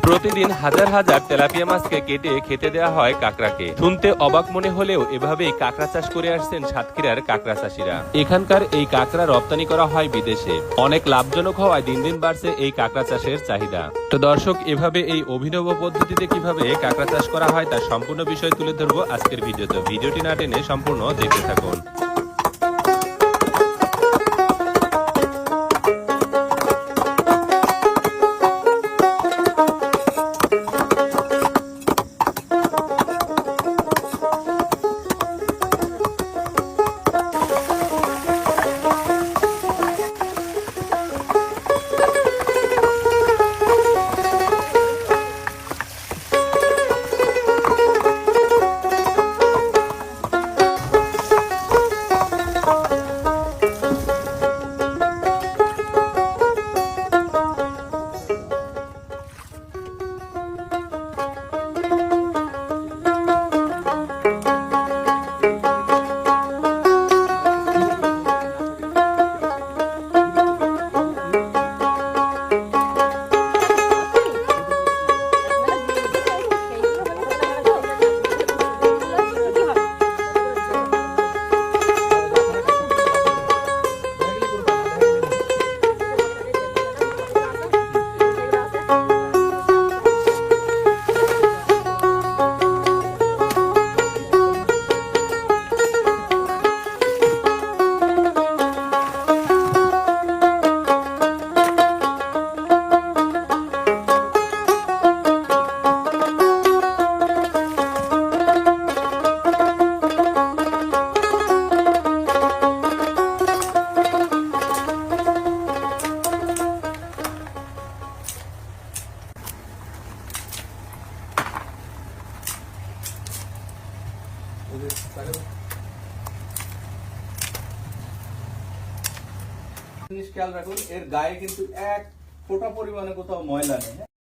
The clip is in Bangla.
প্রতিদিন হাজার হাজার তেলাপিয়া মাছকে কেটে খেতে দেওয়া হয় কাঁকড়াকে। শুনতে অবাক মনে হলেও এভাবেই কাঁকড়া চাষ করে আসছেন সাতক্ষীরার কাঁকড়া চাষিরা। এখানকার এই কাঁকড়া রপ্তানি করা হয় বিদেশে। অনেক লাভজনক হওয়ায় দিন দিন বাড়ছে এই কাঁকড়া চাষের চাহিদা। তো দর্শক, এভাবে এই অভিনব পদ্ধতিতে কিভাবে কাঁকড়া চাষ করা হয় তার সম্পূর্ণ বিষয় তুলে ধরবো আজকের ভিডিওতে। ভিডিওটি না টেনে সম্পূর্ণ দেখতে থাকুন। জিনিস খেয়াল রাখুন, এর গায়ে কিন্তু এক ফোঁটা পরিমাণে কোথাও ময়লা নেই।